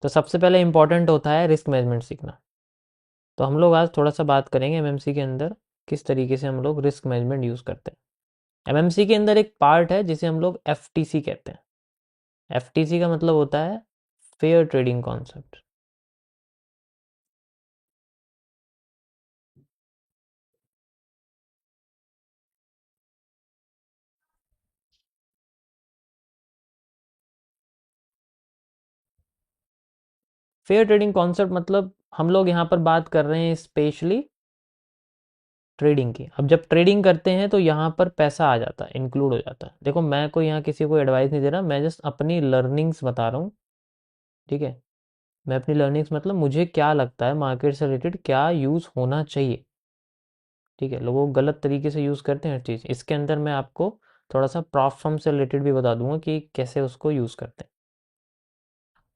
तो सबसे पहले इंपॉर्टेंट होता है रिस्क मैनेजमेंट सीखना। तो हम लोग आज थोड़ा सा बात करेंगे एमएमसी के अंदर किस तरीके से हम लोग रिस्क मैनेजमेंट यूज़ करते हैं। एमएमसी के अंदर एक पार्ट है जिसे हम लोग एफटीसी कहते हैं। एफटीसी का मतलब होता है fair trading concept. Fair trading concept मतलब हम लोग यहाँ पर बात कर रहे हैं स्पेशली ट्रेडिंग की। अब जब ट्रेडिंग करते हैं तो यहाँ पर पैसा आ जाता है, इंक्लूड हो जाता है। देखो मैं कोई यहाँ किसी को एडवाइस नहीं दे रहा, मैं जस्ट अपनी लर्निंग्स बता रहा हूँ। ठीक है, मैं अपनी लर्निंग्स मतलब मुझे क्या लगता है मार्केट से रिलेटेड क्या यूज़ होना चाहिए। ठीक है, लोग गलत तरीके से यूज़ करते हैं हर चीज़। इसके अंदर मैं आपको थोड़ा सा प्रॉप फर्म से रिलेटेड भी बता दूंगा कि कैसे उसको यूज़ करते हैं।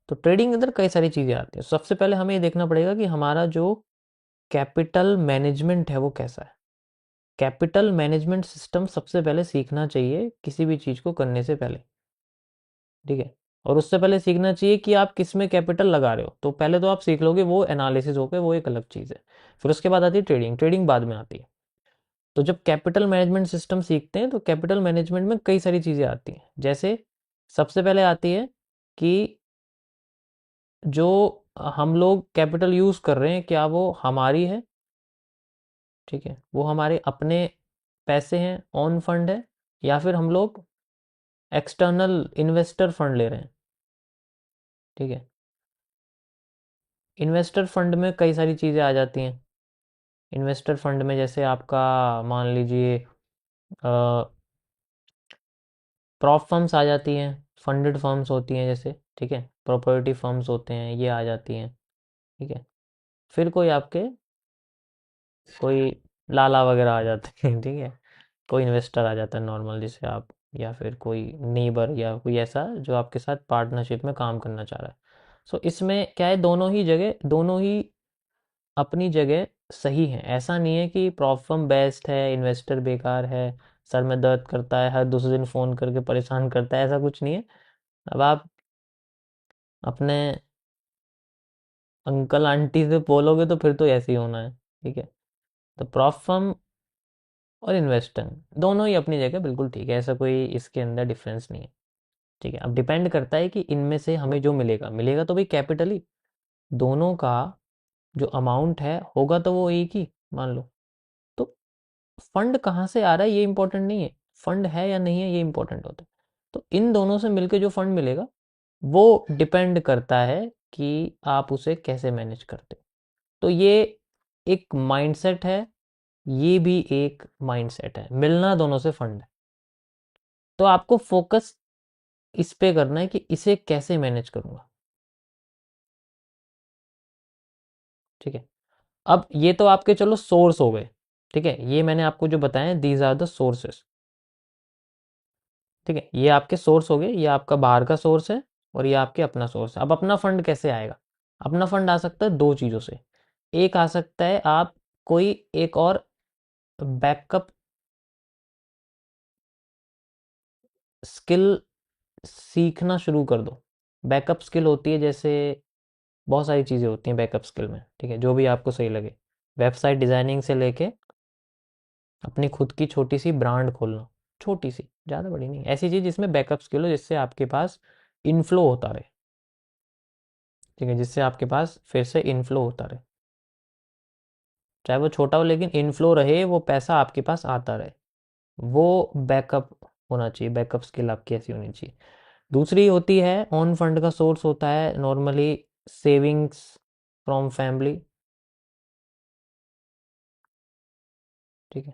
तो ट्रेडिंग के अंदर कई सारी चीज़ें आती हैं। सबसे पहले हमें ये देखना पड़ेगा कि हमारा जो कैपिटल मैनेजमेंट है वो कैसा है। कैपिटल मैनेजमेंट सिस्टम सबसे पहले सीखना चाहिए किसी भी चीज़ को करने से पहले। ठीक है, और उससे पहले सीखना चाहिए कि आप किस में कैपिटल लगा रहे हो। तो पहले तो आप सीख लोगे, वो एनालिसिस हो गया, वो एक अलग चीज़ है। फिर उसके बाद आती है ट्रेडिंग, ट्रेडिंग बाद में आती है। तो जब कैपिटल मैनेजमेंट सिस्टम सीखते हैं तो कैपिटल मैनेजमेंट में कई सारी चीज़ें आती हैं। जैसे सबसे पहले आती है कि जो हम लोग कैपिटल यूज़ कर रहे हैं क्या वो हमारी है। ठीक है, वो हमारे अपने पैसे हैं, ऑन फंड है, या फिर हम लोग एक्सटर्नल इन्वेस्टर फंड ले रहे हैं। ठीक है, इन्वेस्टर फंड में कई सारी चीज़ें आ जाती हैं। इन्वेस्टर फंड में जैसे आपका मान लीजिए प्रॉप फर्म्स आ जाती हैं, फंडेड फर्म्स होती हैं जैसे। ठीक है, प्रॉपर्टी फर्म्स होते हैं, ये आ जाती हैं। ठीक है, फिर कोई आपके कोई लाला वगैरह आ जाते हैं। ठीक है, कोई इन्वेस्टर आ जाता है नॉर्मल जिसे आप, या फिर कोई नेबर या कोई ऐसा जो आपके साथ पार्टनरशिप में काम करना चाह रहा है। सो इसमें क्या है, दोनों ही अपनी जगह सही है। ऐसा नहीं है कि प्रॉप फर्म बेस्ट है इन्वेस्टर बेकार है, सर में दर्द करता है, हर दूसरे दिन फ़ोन करके परेशान करता है, ऐसा कुछ नहीं है। अब आप अपने अंकल आंटी से बोलोगे तो फिर तो ऐसे ही होना है। ठीक है, तो प्रॉप फर्म और इन्वेस्टर दोनों ही अपनी जगह बिल्कुल ठीक है, ऐसा कोई इसके अंदर डिफरेंस नहीं है। ठीक है, अब डिपेंड करता है कि इनमें से हमें जो मिलेगा मिलेगा तो भाई कैपिटल ही, दोनों का जो अमाउंट है होगा तो वो एक ही मान लो। तो फंड कहाँ से आ रहा है ये इंपॉर्टेंट नहीं है, फंड है या नहीं है ये इंपॉर्टेंट होता है। तो इन दोनों से मिलके जो फंड मिलेगा वो डिपेंड करता है कि आप उसे कैसे मैनेज करते हो। तो ये एक माइंडसेट है, ये भी एक माइंडसेट है, मिलना दोनों से फंड है। तो आपको फोकस इस पे करना है कि इसे कैसे मैनेज करूंगा। ठीक है, अब ये तो आपके चलो सोर्स हो गए। ठीक है, ये मैंने आपको जो बताया दीज आर द सोर्सेस। ठीक है, ये आपके सोर्स हो गए, ये आपका बाहर का सोर्स है और ये आपके अपना सोर्स है। अब अपना फंड कैसे आएगा? अपना फंड आ सकता है दो चीज़ों से। एक आ सकता है आप कोई एक और बैकअप स्किल सीखना शुरू कर दो। बैकअप स्किल होती है जैसे बहुत सारी चीज़ें होती हैं बैकअप स्किल में। ठीक है, जो भी आपको सही लगे, वेबसाइट डिज़ाइनिंग से लेके अपनी खुद की छोटी सी ब्रांड खोलना, छोटी सी, ज़्यादा बड़ी नहीं, ऐसी चीज़ जिसमें बैकअप स्किल हो, जिससे आपके पास इनफ्लो होता रहे। ठीक है, जिससे आपके पास फिर से इनफ्लो होता रहे, चाहे वो छोटा हो लेकिन इनफ्लो रहे, वो पैसा आपके पास आता रहे। वो बैकअप होना चाहिए, बैकअप स्किल आपकी ऐसी होनी चाहिए। दूसरी होती है ऑन फंड का सोर्स होता है नॉर्मली सेविंग्स फ्रॉम फैमिली। ठीक है,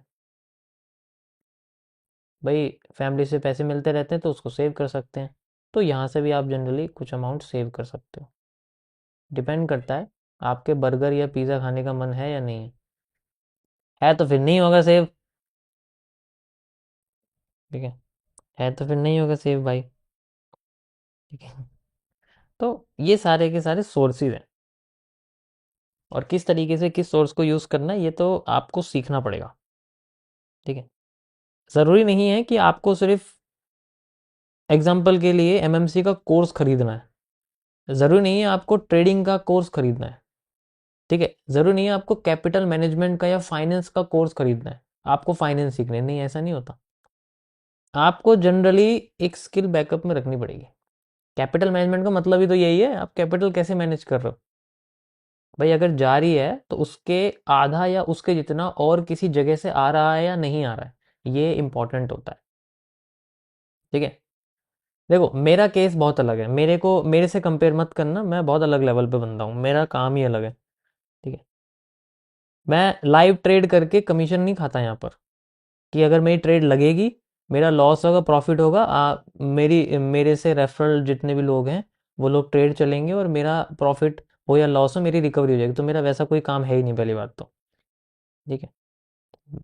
भाई फैमिली से पैसे मिलते रहते हैं तो उसको सेव कर सकते हैं। तो यहाँ से भी आप जनरली कुछ अमाउंट सेव कर सकते हो। डिपेंड करता है आपके बर्गर या पिज़्ज़ा खाने का मन है या नहीं है तो फिर नहीं होगा सेव। ठीक है तो फिर नहीं होगा सेव भाई। ठीक है, तो ये सारे के सारे सोर्सेज हैं, और किस तरीके से किस सोर्स को यूज़ करना है ये तो आपको सीखना पड़ेगा। ठीक है, ज़रूरी नहीं है कि आपको सिर्फ एग्जाम्पल के लिए एमएमसी का कोर्स खरीदना है। ज़रूरी नहीं है आपको ट्रेडिंग का कोर्स खरीदना है, ठीक है, ज़रूरी नहीं है आपको कैपिटल मैनेजमेंट का या फाइनेंस का कोर्स खरीदना है, आपको फाइनेंस सीखने नहीं, ऐसा नहीं होता। आपको जनरली एक स्किल बैकअप में रखनी पड़ेगी। कैपिटल मैनेजमेंट का मतलब ही तो यही है, आप कैपिटल कैसे मैनेज कर रहे हो। भाई अगर जा रही है तो उसके आधा या उसके जितना और किसी जगह से आ रहा है या नहीं आ रहा है, ये इंपॉर्टेंट होता है, ठीक है। देखो मेरा केस बहुत अलग है, मेरे से कंपेयर मत करना, मैं बहुत अलग लेवल पे बंदा हूँ, मेरा काम ही अलग है, ठीक है। मैं लाइव ट्रेड करके कमीशन नहीं खाता यहाँ पर, कि अगर मेरी ट्रेड लगेगी, मेरा लॉस होगा प्रॉफिट होगा, मेरे से रेफरल जितने भी लोग हैं वो लोग ट्रेड चलेंगे और मेरा प्रॉफिट हो या लॉस हो मेरी रिकवरी हो जाएगी, तो मेरा वैसा कोई काम है ही नहीं, पहली बात तो, ठीक है।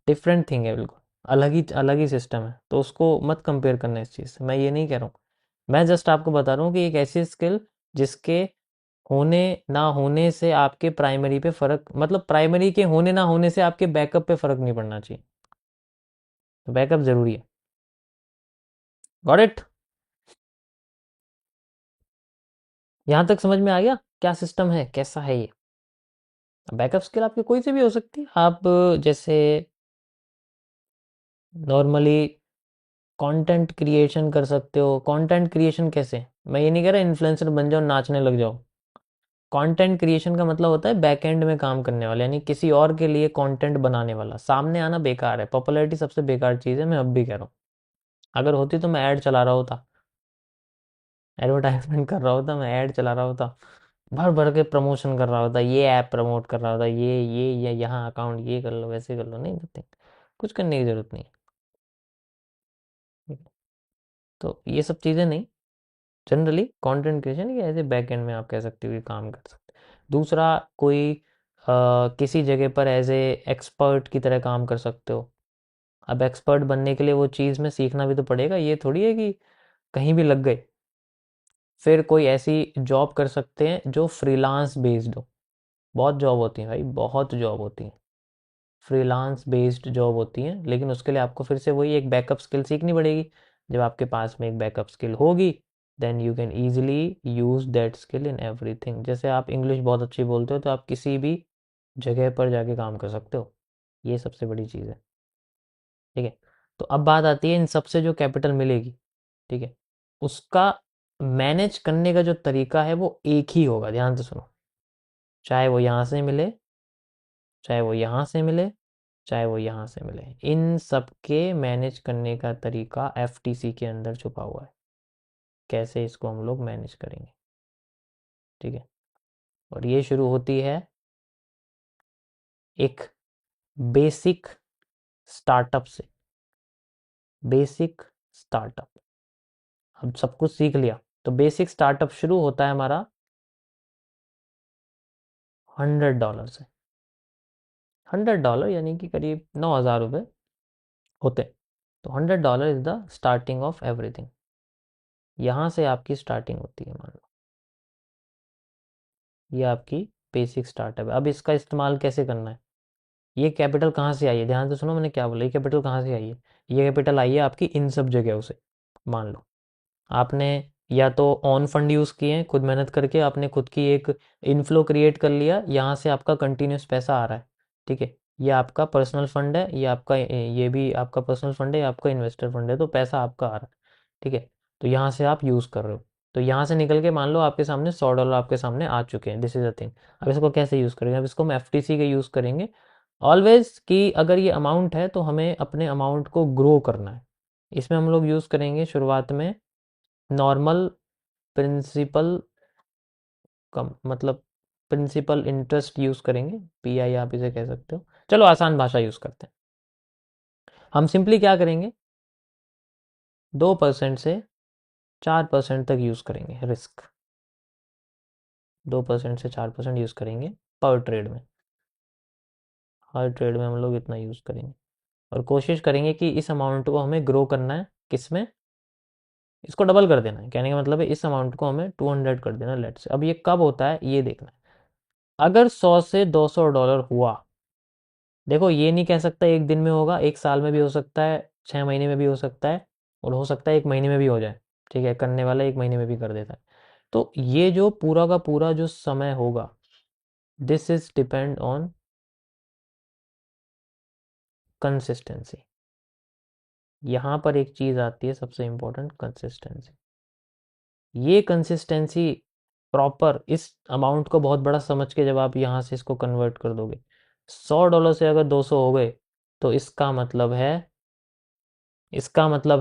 डिफरेंट थिंग है बिल्कुल, अलग ही सिस्टम है, तो उसको मत कंपेयर करना इस चीज़ से, मैं ये नहीं कह रहा हूँ। मैं जस्ट आपको बता रहा हूँ कि एक ऐसी स्किल जिसके होने ना होने से आपके प्राइमरी पे फर्क, मतलब प्राइमरी के होने ना होने से आपके बैकअप पे फर्क नहीं पड़ना चाहिए, तो बैकअप जरूरी है। Got it? यहाँ तक समझ में आ गया क्या सिस्टम है, कैसा है ये। बैकअप स्किल आपकी कोई सी भी हो सकती है, आप जैसे नॉर्मली कंटेंट क्रिएशन कर सकते हो। कंटेंट क्रिएशन कैसे, मैं ये नहीं कह रहा इन्फ्लुएंसर बन जाओ नाचने लग जाओ। कंटेंट क्रिएशन का मतलब होता है बैक एंड में काम करने वाला, यानी किसी और के लिए कंटेंट बनाने वाला। सामने आना बेकार है, पॉपुलैरिटी सबसे बेकार चीज़ है, मैं अब भी कह रहा हूँ। अगर होती तो मैं ऐड चला रहा होता, एडवर्टाइजमेंट कर रहा होता, मैं ऐड चला रहा होता, भर भर के प्रमोशन कर रहा होता, ये ऐप प्रमोट कर रहा होता, ये यहाँ अकाउंट ये कर लो वैसे कर लो, नहीं करते, कुछ करने की ज़रूरत नहीं है। तो ये सब चीज़ें नहीं, जनरली कंटेंट क्रिएशन ये ऐसे बैक एंड में आप कह सकते हो कि काम कर सकते हैं। दूसरा, कोई किसी जगह पर एज ए एक्सपर्ट की तरह काम कर सकते हो। अब एक्सपर्ट बनने के लिए वो चीज़ में सीखना भी तो पड़ेगा, ये थोड़ी है कि कहीं भी लग गए। फिर कोई ऐसी जॉब कर सकते हैं जो फ्रीलांस बेस्ड हो। बहुत जॉब होती है भाई, बहुत जॉब होती है, फ्रीलांस बेस्ड जॉब होती हैं, लेकिन उसके लिए आपको फिर से वही एक बैकअप स्किल सीखनी पड़ेगी। जब आपके पास में एक बैकअप स्किल होगी, then you can easily use that skill in everything. जैसे आप इंग्लिश बहुत अच्छी बोलते हो तो आप किसी भी जगह पर जाके काम कर सकते हो, ये सबसे बड़ी चीज़ है, ठीक है। तो अब बात आती है इन सबसे जो कैपिटल मिलेगी, ठीक है, उसका मैनेज करने का जो तरीका है वो एक ही होगा, ध्यान से सुनो। चाहे वो यहाँ से मिले, चाहे वो यहाँ से मिले, चाहे वो यहाँ से मिले, इन सब के मैनेज करने का तरीका एफटीसी के अंदर छुपा हुआ है। कैसे इसको हम लोग मैनेज करेंगे, ठीक है। और ये शुरू होती है एक बेसिक स्टार्टअप से। बेसिक स्टार्टअप, अब सब कुछ सीख लिया तो बेसिक स्टार्टअप शुरू होता है हमारा $100 से। $100 यानी कि करीब 9,000 रुपये होते हैं। तो $100 is the starting of everything, यहाँ से आपकी स्टार्टिंग होती है, मान लो ये आपकी बेसिक स्टार्टअप है। अब इसका इस्तेमाल कैसे करना है, ये कैपिटल कहाँ से आई है, ध्यान से सुनो मैंने क्या बोला, ये कैपिटल कहाँ से आई है। ये कैपिटल आई है आपकी इन सब जगहों से। मान लो आपने या तो ऑन फंड यूज़ किए हैं, खुद मेहनत करके आपने खुद की एक इनफ्लो क्रिएट कर लिया, यहाँ से आपका कंटिन्यूस पैसा आ रहा है, ठीक है। ये आपका पर्सनल फंड है, ये आपका ये भी आपका पर्सनल फंड है, ये आपका इन्वेस्टर फंड है, तो पैसा आपका आ रहा है, ठीक है। तो यहाँ से आप यूज़ कर रहे हो, तो यहाँ से निकल के मान लो आपके सामने $100 आपके सामने आ चुके हैं, दिस इज अ थिंग। अब इसको कैसे यूज़ करेंगे, अब इसको हम एफटीसी के यूज़ करेंगे ऑलवेज, कि अगर ये अमाउंट है तो हमें अपने अमाउंट को ग्रो करना है। इसमें हम लोग यूज़ करेंगे शुरुआत में नॉर्मल प्रिंसिपल, कम मतलब प्रिंसिपल इंटरेस्ट यूज़ करेंगे, पीआई आप इसे कह सकते हो, चलो आसान भाषा यूज़ करते हैं। हम सिंपली क्या करेंगे, 2% से 4% तक यूज़ करेंगे रिस्क, 2% से 4% यूज़ करेंगे पर ट्रेड में। हर ट्रेड में हम लोग इतना यूज़ करेंगे और कोशिश करेंगे कि इस अमाउंट को हमें ग्रो करना है, किसमें, इसको डबल कर देना है, कहने का मतलब है इस अमाउंट को हमें 200 कर देना लेट से। अब ये कब होता है ये देखना है, अगर 100 से $200 हुआ, देखो ये नहीं कह सकता एक दिन में होगा, एक साल में भी हो सकता है, 6 महीने में भी हो सकता है, और हो सकता है एक महीने में भी हो जाए, ठीक है, करने वाला एक महीने में भी कर देता है। तो ये जो पूरा का पूरा जो समय होगा, this is depend on consistency. यहाँ पर एक चीज़ आती है सबसे इम्पोर्टेंट, कंसिस्टेंसी। ये कंसिस्टेंसी प्रॉपर इस अमाउंट को बहुत बड़ा समझ के जब आप यहाँ से इसको कन्वर्ट कर दोगे, $100 से अगर 200 हो गए, तो इसका मतलब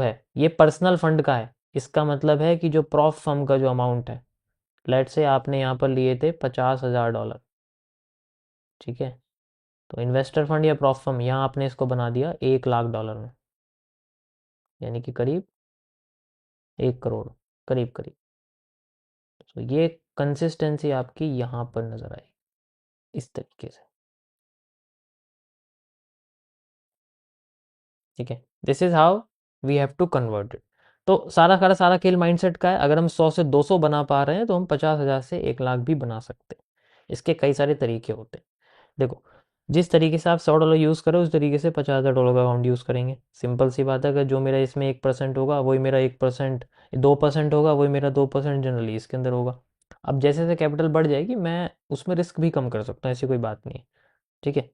है ये पर्सनल फंड का है। इसका मतलब है कि जो प्रॉफ फर्म का जो अमाउंट है, लेट से आपने यहाँ पर लिए थे $50,000, ठीक है, तो इन्वेस्टर फंड या प्रॉफ फर्म यहाँ आपने इसको बना दिया $1,00,000 में, यानी कि करीब 1 करोड़, करीब करीब। तो ये कंसिस्टेंसी आपकी यहाँ पर नज़र आएगी इस तरीके से, ठीक है। This is how we have to convert it. तो सारा खेल माइंडसेट का है। अगर हम 100 से 200 बना पा रहे हैं तो हम 50,000 से 1 लाख भी बना सकते हैं। इसके कई सारे तरीके होते हैं। देखो, जिस तरीके से आप $100 यूज़ करो उस तरीके से $50,000 का अकाउंट यूज़ करेंगे। सिंपल सी बात है, अगर जो मेरा इसमें 1% होगा वही मेरा 1%, 2% होगा वही मेरा 2% जनरली इसके अंदर होगा। अब जैसे जैसे कैपिटल बढ़ जाएगी मैं उसमें रिस्क भी कम कर सकता हूँ, ऐसी कोई बात नहीं है, ठीक है।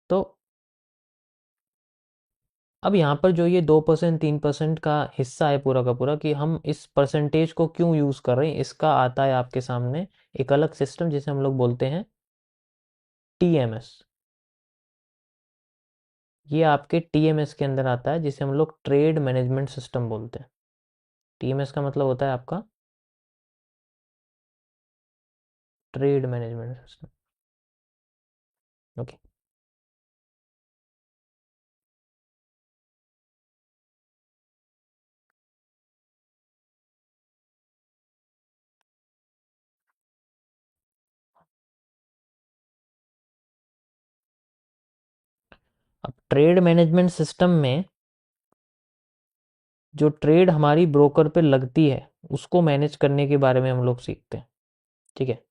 तो अब यहाँ पर जो ये 2% 3% का हिस्सा है पूरा का पूरा, कि हम इस परसेंटेज को क्यों यूज़ कर रहे हैं, इसका आता है आपके सामने एक अलग सिस्टम जिसे हम लोग बोलते हैं TMS। ये आपके TMS के अंदर आता है, जिसे हम लोग ट्रेड मैनेजमेंट सिस्टम बोलते हैं। TMS का मतलब होता है आपका ट्रेड मैनेजमेंट सिस्टम, ओके। अब ट्रेड मैनेजमेंट सिस्टम में जो ट्रेड हमारी ब्रोकर पे लगती है उसको मैनेज करने के बारे में हम लोग सीखते हैं, ठीक है,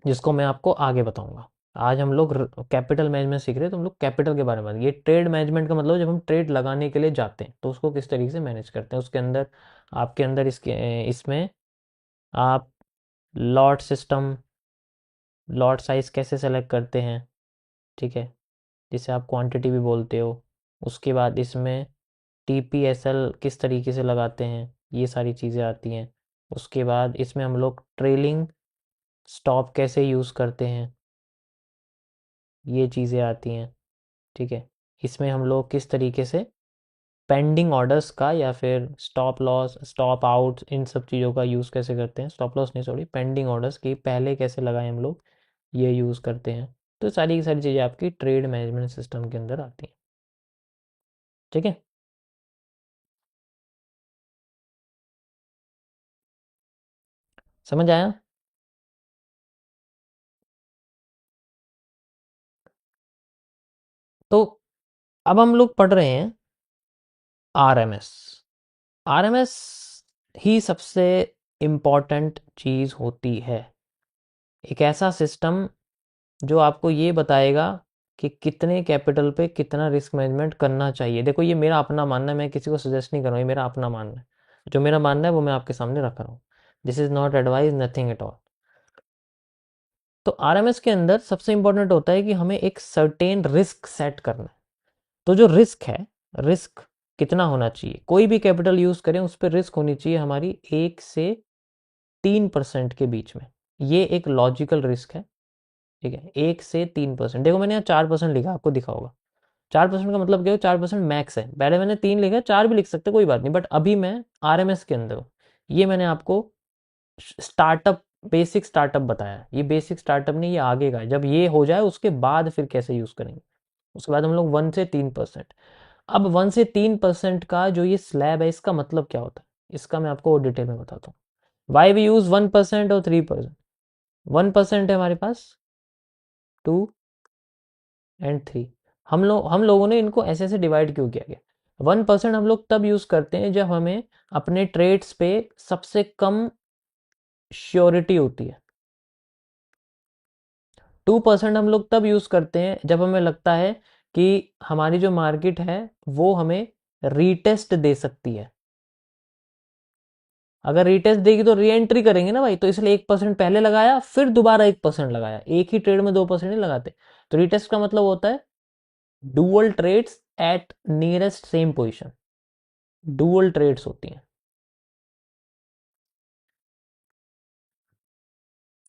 जिसको मैं आपको आगे बताऊंगा। आज हम लोग कैपिटल मैनेजमेंट सीख रहे हैं, तो हम लोग कैपिटल के बारे में ये ट्रेड मैनेजमेंट का मतलब जब हम ट्रेड लगाने के लिए जाते हैं तो उसको किस तरीके से मैनेज करते हैं। उसके अंदर आपके अंदर इसमें आप लॉट सिस्टम, लॉट साइज कैसे सेलेक्ट करते हैं, ठीक है, जिसे आप क्वांटिटी भी बोलते हो। उसके बाद इसमें TPSL किस तरीके से लगाते हैं, ये सारी चीज़ें आती हैं। उसके बाद इसमें हम लोग ट्रेलिंग स्टॉप कैसे यूज़ करते हैं, ये चीज़ें आती हैं, ठीक है। इसमें हम लोग किस तरीके से पेंडिंग ऑर्डर्स का या फिर स्टॉप लॉस, स्टॉप आउट, इन सब चीज़ों का यूज़ कैसे करते हैं, स्टॉप लॉस नहीं सॉरी, पेंडिंग ऑर्डर्स की पहले कैसे लगाएं हम लोग, ये यूज़ करते हैं। तो सारी की सारी चीज़ें आपकी ट्रेड मैनेजमेंट सिस्टम के अंदर आती हैं, ठीक है। समझ आया? तो अब हम लोग पढ़ रहे हैं RMS। RMS ही सबसे इम्पॉर्टेंट चीज़ होती है। एक ऐसा सिस्टम जो आपको ये बताएगा कि कितने कैपिटल पे कितना रिस्क मैनेजमेंट करना चाहिए। देखो, ये मेरा अपना मानना है, मैं किसी को सजेस्ट नहीं कर रहा हूँ, ये मेरा अपना मानना है। जो मेरा मानना है वो मैं आपके सामने रख रहा हूँ। This is not advice, nothing at all. तो RMS के अंदर सबसे इंपॉर्टेंट होता है कि हमें एक सर्टेन रिस्क सेट करना है। तो जो रिस्क है, रिस्क कितना होना चाहिए, कोई भी कैपिटल यूज़ करें उस पर रिस्क होनी चाहिए हमारी 1 से 3% के बीच में। ये एक लॉजिकल रिस्क है, ठीक है, 1 से 3%। देखो मैंने यहाँ 4% लिखा, आपको दिखा होगा। 4% का मतलब क्या है, 4% मैक्स है। पहले मैंने 3 लिखा, 4 भी लिख सकते कोई बात नहीं, बट अभी मैं RMS के अंदर हूँ। ये मैंने आपको स्टार्टअप, बेसिक स्टार्टअप बताया है। ये बेसिक स्टार्टअप नहीं, ये आगे का है। जब ये हो जाए उसके बाद फिर कैसे यूज़ करेंगे, उसके बाद हम लोग 1 से 3%। अब 1 से 3% का जो ये स्लैब है, इसका मतलब क्या होता है, इसका मैं आपको और डिटेल में बताता हूँ। वाई वी यूज़ 1% और 3%। 1% है हमारे पास, 2 और 3। हम लोगों ने इनको ऐसे ऐसे डिवाइड क्यों किया गया। 1% हम लोग तब यूज़ करते हैं जब हमें अपने ट्रेड्स पे सबसे कम श्योरिटी होती है। 2% हम लोग तब यूज़ करते हैं जब हमें लगता है कि हमारी जो मार्केट है वो हमें रीटेस्ट दे सकती है। अगर रीटेस्ट देगी तो री एंट्री करेंगे ना भाई, तो इसलिए 1% पहले लगाया, फिर दोबारा 1% लगाया, एक ही ट्रेड में 2% नहीं लगाते। तो रीटेस्ट का मतलब होता है dual trades at nearest same position, dual trades होती हैं,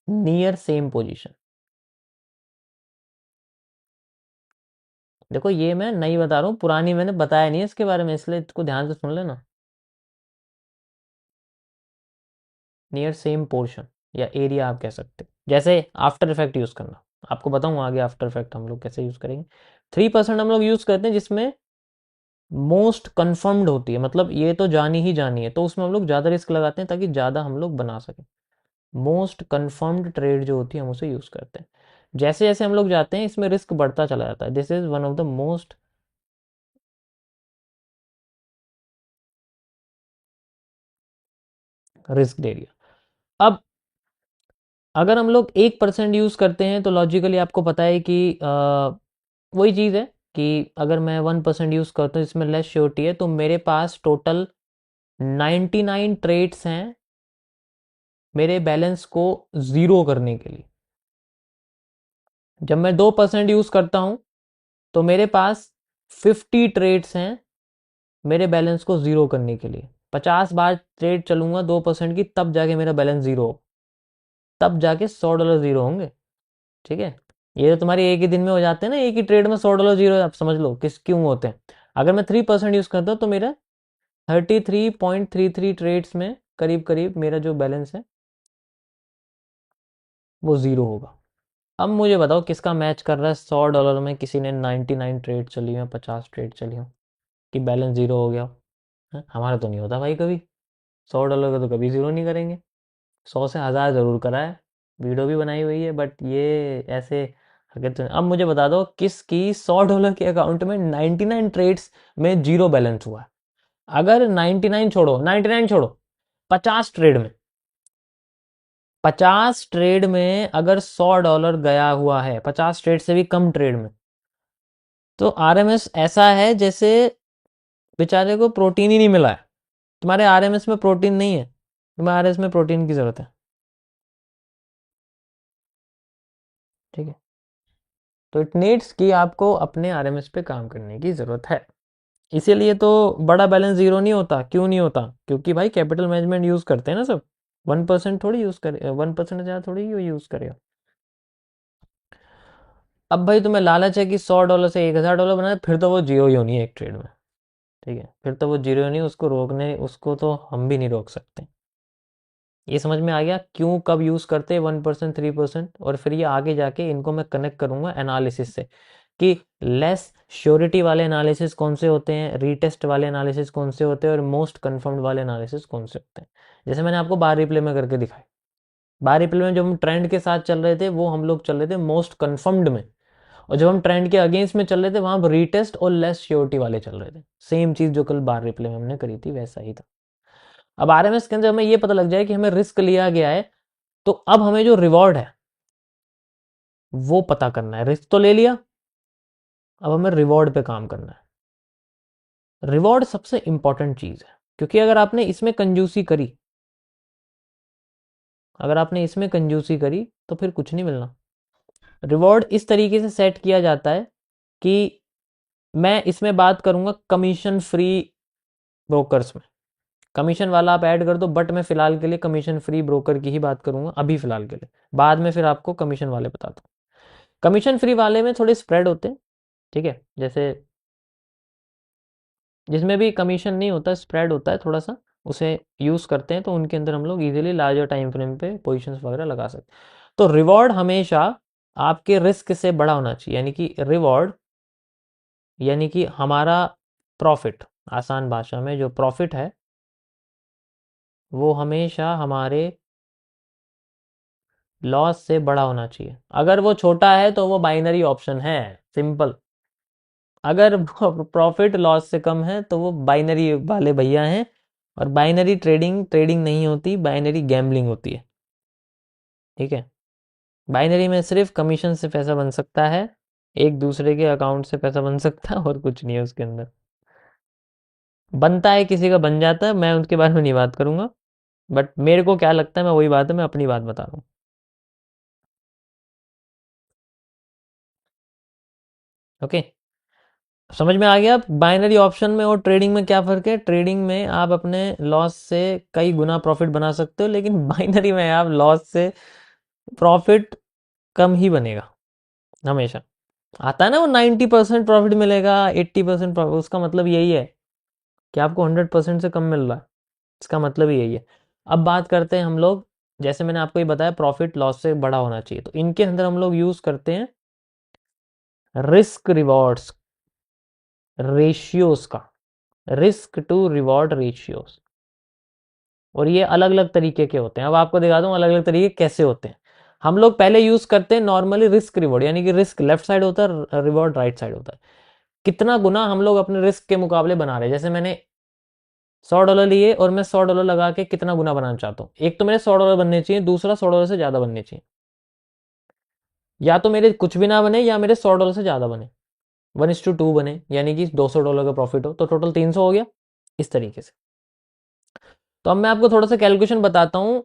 नियर सेम पोजिशन। देखो ये मैं नहीं बता रहा हूँ, पुरानी मैंने बताया नहीं है इसके बारे में, इसलिए इसको ध्यान से सुन लेना। नियर सेम पोर्शन या एरिया आप कह सकते हो। जैसे आफ्टर इफेक्ट यूज़ करना, आपको बताऊँ आगे आफ्टर इफेक्ट हम लोग कैसे यूज़ करेंगे। 3% हम लोग यूज़ करते हैं जिसमें मोस्ट कन्फर्म्ड होती है, मतलब ये तो जानी ही जानी है, तो उसमें हम लोग ज़्यादा रिस्क लगाते हैं ताकि ज़्यादा हम लोग बना सकें। मोस्ट कन्फर्म्ड ट्रेड जो होती है हम उसे यूज़ करते हैं। जैसे जैसे हम लोग जाते हैं इसमें रिस्क बढ़ता चला जाता है। This is one of the most risk area. अब अगर हम लोग 1% यूज़ करते हैं तो लॉजिकली आपको पता है कि वही चीज़ है कि अगर मैं 1% यूज़ करता हूँ इसमें लेस श्योरिटी है, तो मेरे पास टोटल 99 ट्रेड्स हैं मेरे बैलेंस को ज़ीरो करने के लिए। जब मैं 2% यूज़ करता हूँ तो मेरे पास 50 ट्रेड्स हैं मेरे बैलेंस को ज़ीरो करने के लिए। 50 बार ट्रेड चलूंगा 2% की, तब जाके मेरा बैलेंस ज़ीरो हो, तब जाके $100 ज़ीरो होंगे। ठीक है, ये तो तुम्हारे एक ही दिन में हो जाते हैं ना, एक ही ट्रेड में $100 जीरो, आप समझ लो किस क्यों होते हैं। अगर मैं 3% यूज़ करता हूँ तो मेरा 33.33 ट्रेड्स में करीब करीब मेरा जो बैलेंस है वो ज़ीरो होगा। अब मुझे बताओ किसका मैच कर रहा है $100 में, किसी ने 99 ट्रेड चली हो, 50 ट्रेड चली हो, कि बैलेंस ज़ीरो हो गया हो। हमारा तो नहीं होता भाई कभी, $100 का तो कभी ज़ीरो नहीं करेंगे। 100 से 1000 ज़रूर करा है, वीडियो भी बनाई हुई है, बट ये ऐसे हरकत तो। अब मुझे बता दो किसकी $100 के अकाउंट में 99 ट्रेड्स में जीरो बैलेंस हुआ है। अगर 99 छोड़ो, 99 छोड़ो, 50 ट्रेड में, 50 ट्रेड में अगर $100 गया हुआ है, 50 ट्रेड से भी कम ट्रेड में, तो आरएमएस ऐसा है जैसे बेचारे को प्रोटीन ही नहीं मिला है। तुम्हारे आरएमएस में प्रोटीन नहीं है, तुम्हारे आरएमएस में प्रोटीन की जरूरत है। ठीक है, तो इट नीड्स कि आपको अपने आरएमएस पे काम करने की ज़रूरत है। इसीलिए तो बड़ा बैलेंस ज़ीरो नहीं होता। क्यों नहीं होता? क्योंकि भाई कैपिटल मैनेजमेंट यूज़ करते हैं ना सब। 1% थोड़ी यूज़ करे, 1% से ज़्यादा थोड़ी यूज़ करेगा। अब भाई तुम्हें लालच है कि $100 से $1000 बनाए, फिर तो वो जीरो ही होनी है एक ट्रेड में। ठीक है, फिर तो वो जीरो ही नहीं, उसको रोकने, उसको तो हम भी नहीं रोक सकते। ये समझ में आ गया क्यों कब यूज़ करते हैं 1% 3%। और फिर ये आगे जाके इनको मैं कनेक्ट करूँगा एनालिसिस से कि लेस श्योरिटी वाले एनालिसिस कौन से होते हैं, रीटेस्ट वाले एनालिसिस कौन से होते हैं, और मोस्ट कन्फर्म्ड वाले एनालिसिस कौन से होते हैं। जैसे मैंने आपको बार रिप्ले में करके दिखाई, बार रिप्ले में जब हम ट्रेंड के साथ चल रहे थे वो हम लोग चल रहे थे मोस्ट कन्फर्म्ड में, और जब हम ट्रेंड के अगेंस्ट में चल रहे थे वहां रीटेस्ट और लेस श्योरिटी वाले चल रहे थे। सेम चीज़ जो कल बार रिप्ले में हमने करी थी वैसा ही था। अब आरएमएस के अंदर हमें ये पता लग जाए कि हमें रिस्क लिया गया है, तो अब हमें जो रिवॉर्ड है वो पता करना है। रिस्क तो ले लिया, अब हमें रिवॉर्ड पे काम करना है। रिवॉर्ड सबसे इंपॉर्टेंट चीज है, क्योंकि अगर आपने इसमें कंजूसी करी, अगर आपने इसमें कंजूसी करी तो फिर कुछ नहीं मिलना। रिवॉर्ड इस तरीके से सेट किया जाता है कि मैं इसमें बात करूंगा कमीशन फ्री ब्रोकर्स में। कमीशन वाला आप ऐड कर दो, बट मैं फिलहाल के लिए कमीशन फ्री ब्रोकर की ही बात करूंगा अभी फिलहाल के लिए। बाद में फिर आपको कमीशन वाले बताता हूँ। कमीशन फ्री वाले में थोड़े स्प्रेड होते हैं। ठीक है, जैसे जिसमें भी कमीशन नहीं होता, स्प्रेड होता है थोड़ा सा, उसे यूज़ करते हैं, तो उनके अंदर हम लोग इजीली लार्जर टाइम फ्रेम पे पोजीशंस वगैरह लगा सकते हैं। तो रिवॉर्ड हमेशा आपके रिस्क से बड़ा होना चाहिए, यानी कि रिवॉर्ड यानी कि हमारा प्रॉफिट, आसान भाषा में जो प्रॉफिट है वो हमेशा हमारे लॉस से बड़ा होना चाहिए। अगर वो छोटा है तो वो बाइनरी ऑप्शन है, सिंपल। अगर प्रॉफिट लॉस से कम है तो वो बाइनरी वाले भैया हैं। और बाइनरी ट्रेडिंग ट्रेडिंग नहीं होती, बाइनरी गैम्बलिंग होती है। ठीक है, बाइनरी में सिर्फ कमीशन से पैसा बन सकता है, एक दूसरे के अकाउंट से पैसा बन सकता है, और कुछ नहीं है उसके अंदर। बनता है किसी का, बन जाता है, मैं उनके बारे में नहीं बात करूंगा। बट मेरे को क्या लगता है, मैं वही बात है, मैं अपनी बात बता रहा हूँ। ओके, समझ में आ गया? बाइनरी ऑप्शन में और ट्रेडिंग में क्या फ़र्क है? ट्रेडिंग में आप अपने लॉस से कई गुना प्रॉफिट बना सकते हो, लेकिन बाइनरी में आप लॉस से प्रॉफिट कम ही बनेगा हमेशा। आता है ना वो 90% प्रॉफिट मिलेगा, 80% प्रॉफिट, उसका मतलब यही है कि आपको 100% से कम मिल रहा है। इसका मतलब ही यही है। अब बात करते हैं हम लोग, जैसे मैंने आपको ये बताया प्रॉफिट लॉस से बड़ा होना चाहिए, तो इनके अंदर हम लोग यूज़ करते हैं रिस्क रिवॉर्ड्स रेशियोज का, रिस्क टू रिवॉर्ड रेशियोज। और ये अलग अलग तरीके के होते हैं। अब आपको दिखा दूं अलग अलग तरीके कैसे होते हैं। हम लोग पहले यूज करते हैं नॉर्मली रिस्क रिवॉर्ड, यानी कि रिस्क लेफ्ट साइड होता है, रिवॉर्ड राइट साइड होता है। कितना गुना हम लोग अपने रिस्क के मुकाबले बना रहे हैं। जैसे मैंने $100 लिए और मैं $100 लगा के कितना गुना बनाना चाहता हूँ। एक तो मेरे $100 बनने चाहिए, दूसरा $100 से ज्यादा बनने चाहिए। या तो मेरे कुछ भी ना बने या मेरे $100 से ज्यादा बने, 1:2 बने, यानी कि $200 का प्रॉफिट हो, तो टोटल 300 हो गया। इस तरीके से। तो अब मैं आपको थोड़ा सा कैलकुलेशन बताता हूँ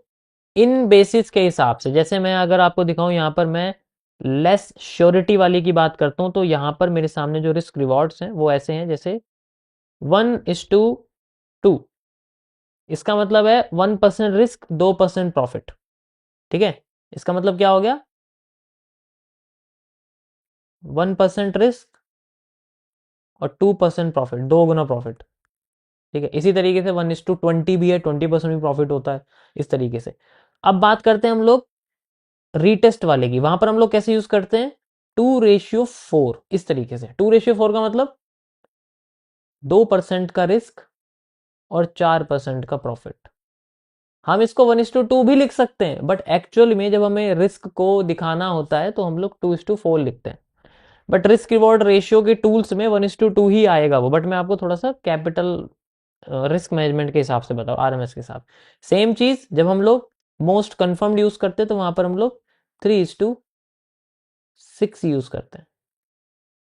इन बेसिस के हिसाब से। जैसे मैं अगर आपको दिखाऊं, यहाँ पर मैं लेस श्योरिटी वाली की बात करता हूँ, तो यहाँ पर मेरे सामने जो रिस्क रिवॉर्ड्स हैं वो ऐसे हैं, जैसे 1:2। इसका मतलब है 1% रिस्क, 2% प्रॉफिट। ठीक है, इसका मतलब क्या हो गया? 1% रिस्क और 2% प्रॉफिट, दो गुना प्रॉफिट। ठीक है, इसी तरीके से 1:20 भी है, 20% भी प्रॉफिट होता है, इस तरीके से। अब बात करते हैं हम लोग रीटेस्ट वाले की। वहां पर हम लोग कैसे यूज करते हैं? 2:4, इस तरीके से। 2:4 का मतलब 2% का रिस्क और 4% का प्रॉफिट। हम इसको 1:2 भी लिख सकते हैं, बट एक्चुअल में जब हमें रिस्क को दिखाना होता है तो हम लोग 2:4 लिखते हैं। बट रिस्क रिवॉर्ड रेशियो के टूल्स में 1:2 ही आएगा वो। बट मैं आपको थोड़ा सा कैपिटल रिस्क मैनेजमेंट के हिसाब से बताओ, आरएमएस के साथ। सेम चीज जब हम लोग मोस्ट कंफर्म्ड यूज करते हैं, तो वहां पर हम लोग 3:6 यूज करते हैं,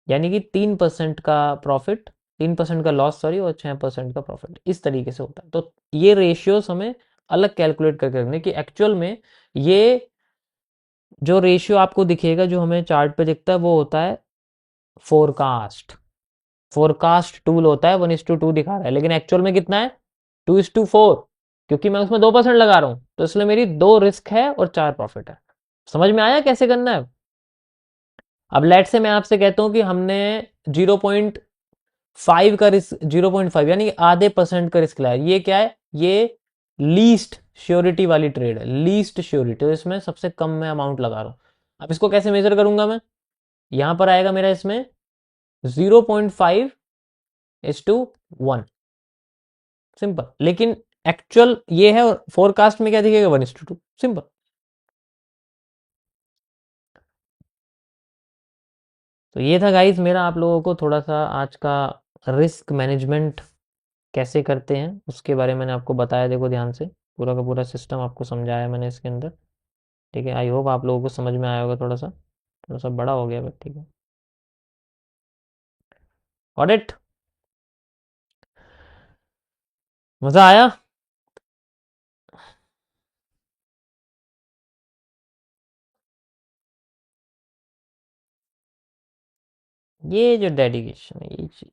यानी कि 3% का प्रॉफिट, 3% का लॉस सॉरी, और 6% का प्रॉफिट, इस तरीके से होता है। तो ये रेशियोज हमें अलग कैलकुलेट करके रखने कि एक्चुअल में ये जो रेशियो आपको दिखेगा, जो हमें चार्ट पे दिखता है, वो होता है फोरकास्ट। फोरकास्ट टूल होता है, 1:2 दिखा रहा है, लेकिन एक्चुअल में कितना है? 2:4, क्योंकि मैं उसमें 2% लगा रहा हूं, तो इसलिए मेरी 2 रिस्क है और 4 प्रॉफिट है। समझ में आया कैसे करना है? अब लेट से मैं आपसे कहता हूं कि हमने 0.5 का रिस्क, 0.5 यानी कि आधे परसेंट का रिस्क लाया। ये क्या है? ये लीस्ट श्योरिटी वाली ट्रेड है, लीस्ट श्योरिटी, तो इसमें सबसे कम मैं अमाउंट लगा रहा हूं। अब इसको कैसे मेजर करूंगा मैं? यहां पर आएगा मेरा इसमें 0.5:1, सिंपल। लेकिन एक्चुअल ये है, और फोरकास्ट में क्या दिखेगा? 1:2, सिंपल। तो ये था गाइस मेरा आप लोगों को थोड़ा सा आज का रिस्क मैनेजमेंट कैसे करते हैं उसके बारे में मैंने आपको बताया। देखो ध्यान से, पूरा का पूरा सिस्टम आपको समझाया मैंने इसके अंदर। ठीक है, आई होप आप लोगों को समझ में आया होगा। थोड़ा सा बड़ा हो गया, बट ठीक है। ऑडिट, मज़ा आया? ये जो डेडिकेशन है, ये चीज़